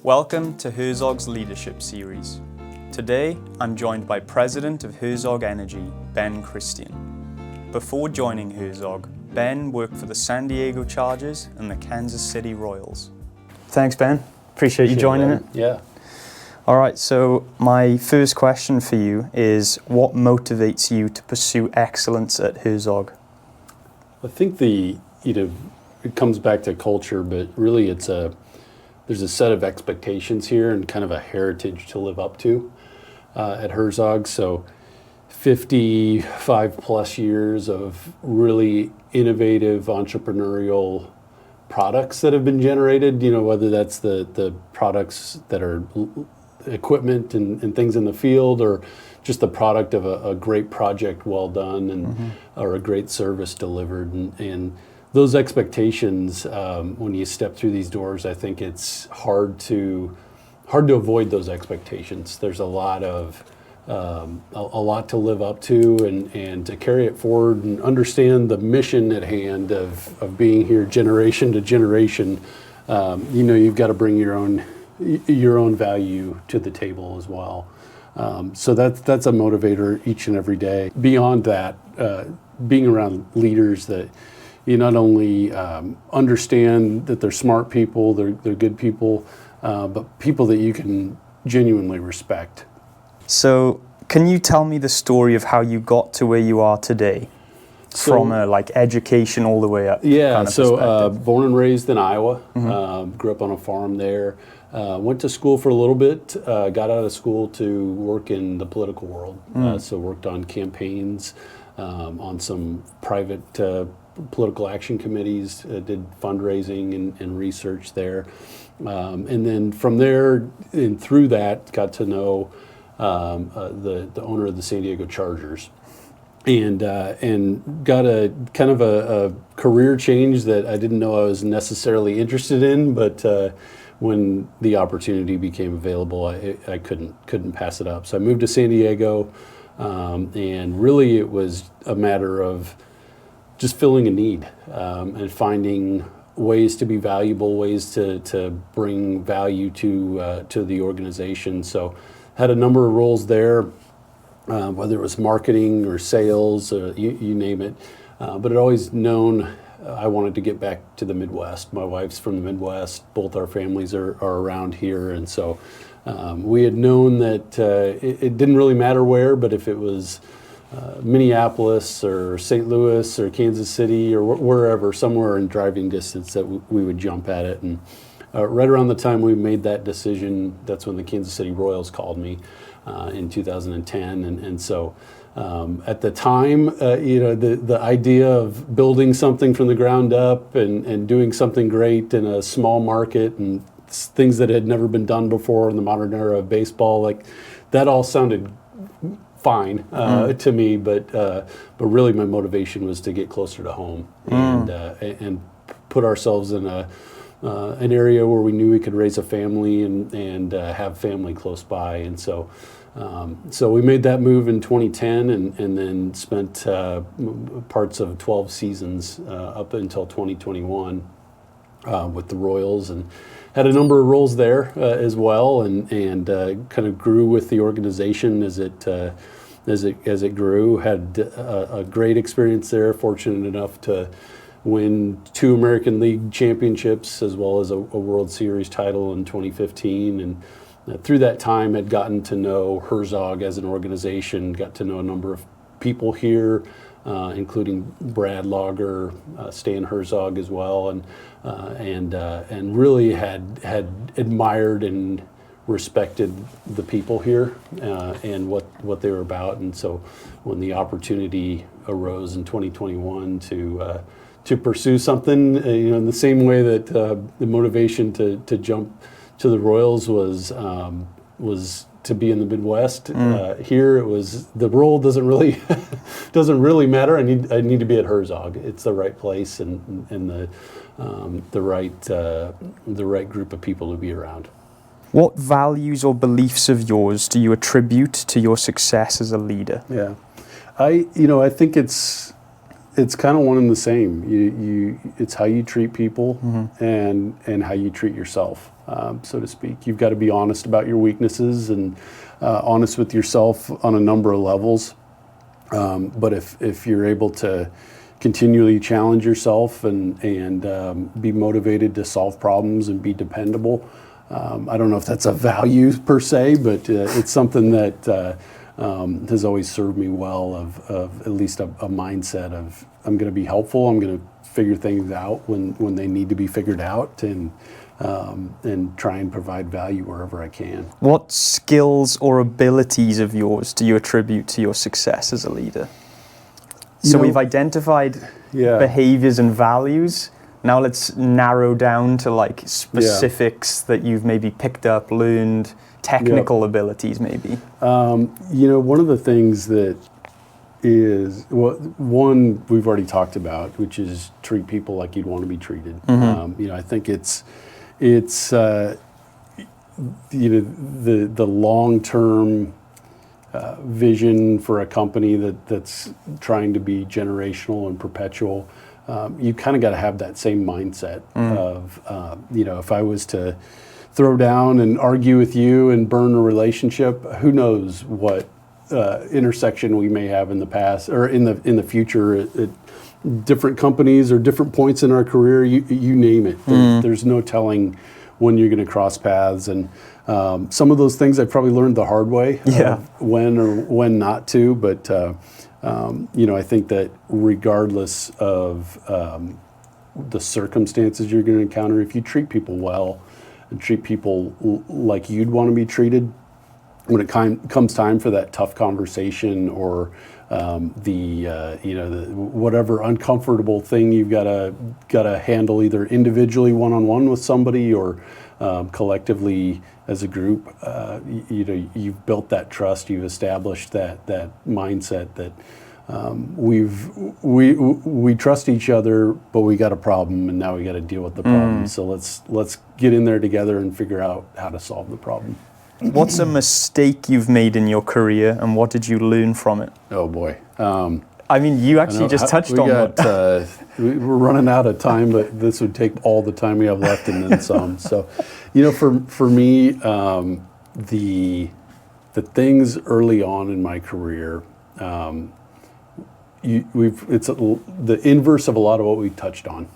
Welcome to Herzog's Leadership Series. Today, I'm joined by President of Herzog Energy, Ben Christian. Before joining Herzog, Ben worked for the San Diego Chargers and the Kansas City Royals. Thanks, Ben. Appreciate you joining it. Yeah. All right, so my first question for you is, what motivates you to pursue excellence at Herzog? I think it comes back to culture, but really there's a set of expectations here and kind of a heritage to live up to at Herzog. So 55 plus years of really innovative entrepreneurial products that have been generated, whether that's the products that are equipment and things in the field, or just the product of a great project well done and or a great service delivered. And those expectations, when you step through these doors, I think it's hard to avoid those expectations. There's a lot to live up to and to carry it forward and understand the mission at hand of being here generation to generation. You've got to bring your own value to the table as well. So that's a motivator each and every day. Beyond that, being around leaders that you not only understand that they're smart people, they're good people, but people that you can genuinely respect. So, can you tell me the story of how you got to where you are today, from education all the way up? Yeah, born and raised in Iowa, grew up on a farm there, went to school for a little bit, got out of school to work in the political world, so worked on campaigns, on some private political action committees, did fundraising and research there. And then from there and through that, got to know the owner of the San Diego Chargers. And got a kind of a career change that I didn't know I was necessarily interested in, but when the opportunity became available, I couldn't pass it up. So I moved to San Diego, and really it was a matter of just filling a need and finding ways to be valuable, ways to bring value to the organization. So had a number of roles there, whether it was marketing or sales, you name it. But I'd always known I wanted to get back to the Midwest. My wife's from the Midwest. Both our families are around here. And so we had known that it didn't really matter where, but if it was Minneapolis or St. Louis or Kansas City or wherever, somewhere in driving distance, that we would jump at it. And right around the time we made that decision, that's when the Kansas City Royals called me in 2010. And so at the time, the idea of building something from the ground up and doing something great in a small market and things that had never been done before in the modern era of baseball, that all sounded fine to me, but really my motivation was to get closer to home and put ourselves in an area where we knew we could raise a family and have family close by. And so we made that move in 2010 and then spent parts of 12 seasons up until 2021 with the Royals, and had a number of roles there as well, and kind of grew with the organization as it grew. Had a great experience there. Fortunate enough to win 2 American League championships as well as a World Series title in 2015, and through that time had gotten to know Herzog as an organization. Got to know a number of people here, including Brad Lager, Stan Herzog as well, and really had admired and respected the people here and what they were about. And so when the opportunity arose in 2021 to pursue something, in the same way that the motivation to jump to the Royals was to be in the Midwest. Here it was, the role doesn't really matter. I need to be at Herzog. It's the right place and the right group of people to be around. What values or beliefs of yours do you attribute to your success as a leader? Yeah, I think it's it's kind of one and the same. It's how you treat people and how you treat yourself, so to speak. You've got to be honest about your weaknesses and honest with yourself on a number of levels. But if you're able to continually challenge yourself and be motivated to solve problems and be dependable, I don't know if that's a value per se, but it's something that has always served me well, of at least a mindset of I'm going to be helpful, I'm going to figure things out when they need to be figured out, and try and provide value wherever I can. What skills or abilities of yours do you attribute to your success as a leader? So we've identified behaviors and values. Now let's narrow down to like specifics that you've maybe picked up, learned, technical abilities maybe. One of the things that is, one we've already talked about, which is treat people like you'd want to be treated. I think it's the long-term vision for a company that's trying to be generational and perpetual. You kind of got to have that same mindset of, if I was to throw down and argue with you and burn a relationship, who knows what intersection we may have in the past or in the future at different companies or different points in our career. You name it. There's no telling when you're going to cross paths, and some of those things I probably learned the hard way, when or when not to. But I think that regardless of the circumstances you're going to encounter, if you treat people well and treat people like you'd want to be treated, when it comes time for that tough conversation or the whatever uncomfortable thing you've got to handle, either individually one-on-one with somebody or collectively as a group, you've built that trust, you've established that mindset that we trust each other, but we got a problem and now we got to deal with the problem. So let's get in there together and figure out how to solve the problem. What's a mistake you've made in your career, and what did you learn from it? Oh boy. You actually just touched on that. We're running out of time, but this would take all the time we have left and then some. So, for me, the things early on in my career, it's the inverse of a lot of what we touched on.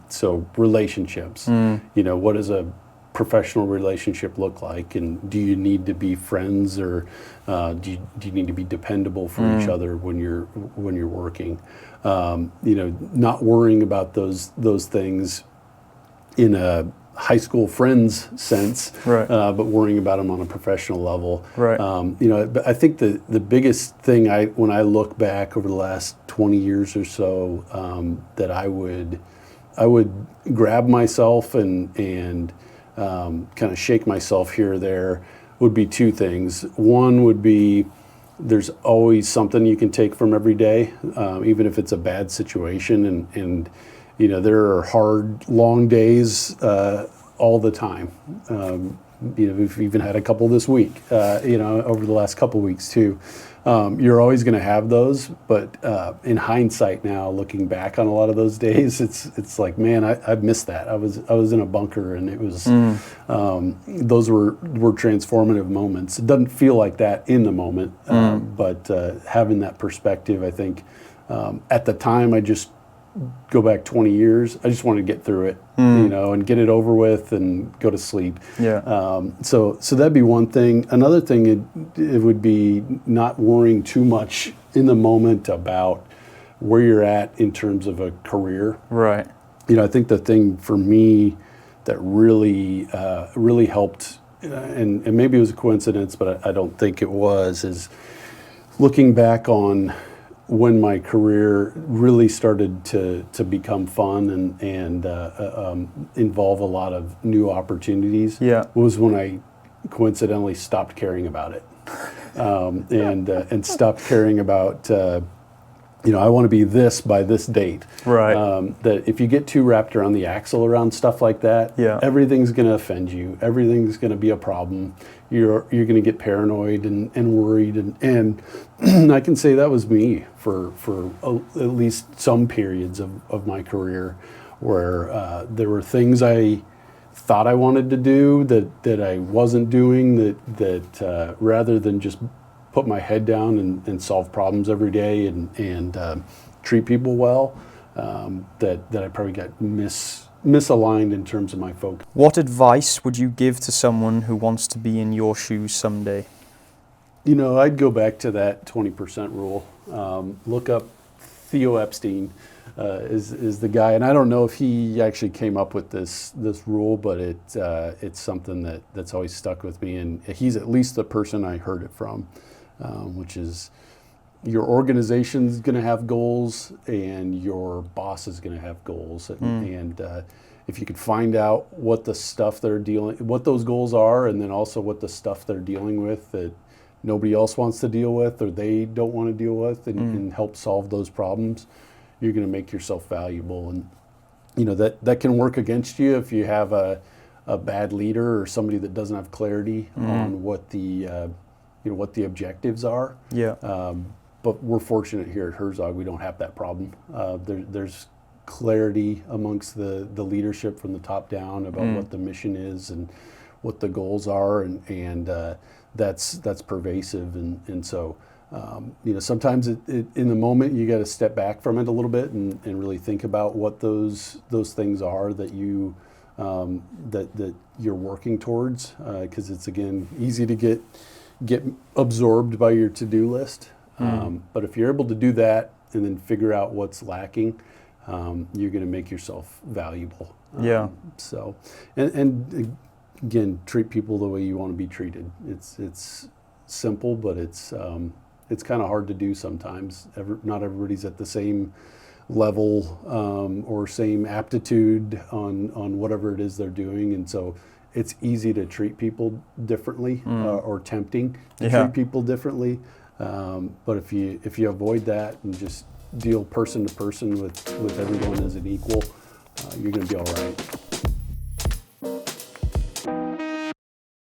So relationships, what does a professional relationship look like, and do you need to be friends, or do you need to be dependable for each other when you're working? Not worrying about those things in a high school friends sense, but worrying about them on a professional level. But I think the biggest thing when I look back over the last 20 years or so, that I would grab myself and kind of shake myself here or there, would be two things. One would be, there's always something you can take from every day, even if it's a bad situation, and there are hard, long days all the time. We've even had a couple this week, over the last couple weeks too. You're always going to have those, but in hindsight now, looking back on a lot of those days, it's like, man, I missed that. I was in a bunker, and it was those were transformative moments. It doesn't feel like that in the moment, but having that perspective, I think at the time, I just go back 20 years. I just wanted to get through it, and get it over with and go to sleep. So that'd be one thing. Another thing, it would be not worrying too much in the moment about where you're at in terms of a career. I think the thing for me that really helped, and maybe it was a coincidence, but I don't think it was, is looking back on when my career really started to become fun and involve a lot of new opportunities, was when I coincidentally stopped caring about it, and stopped caring about I want to be this by this date. Right. That if you get too wrapped around the axle around stuff like that, Yeah. everything's going to offend you. Everything's going to be a problem. You're going to get paranoid and worried. And I can say that was me for at least some periods of my career where there were things I thought I wanted to do that I wasn't doing, that rather than just put my head down and solve problems every day and treat people well, that I probably got misaligned in terms of my focus. What advice would you give to someone who wants to be in your shoes someday? I'd go back to that 20% rule. Look up Theo Epstein. Is the guy, and I don't know if he actually came up with this rule, but it's something that's always stuck with me, and he's at least the person I heard it from, which is your organization's going to have goals and your boss is going to have goals, and if you could find out what those goals are, and then also what the stuff they're dealing with that nobody else wants to deal with or they don't want to deal with, and help solve those problems, you're going to make yourself valuable. And that can work against you if you have a bad leader or somebody that doesn't have clarity on what the what the objectives are. Yeah. But we're fortunate here at Herzog, we don't have that problem. There's clarity amongst the leadership from the top down about what the mission is and what the goals are, and that's pervasive. And so sometimes in the moment you got to step back from it a little bit and really think about what those things are that you that you're working towards, because it's, again, easy to get absorbed by your to-do list. But if you're able to do that and then figure out what's lacking, you're going to make yourself valuable. Yeah. So, and again, treat people the way you want to be treated. It's simple, but it's kind of hard to do sometimes. Not everybody's at the same level or same aptitude on whatever it is they're doing, and so it's easy to treat people differently or tempting to treat people differently. But if you avoid that and just deal person to person with everyone as an equal, you're going to be all right.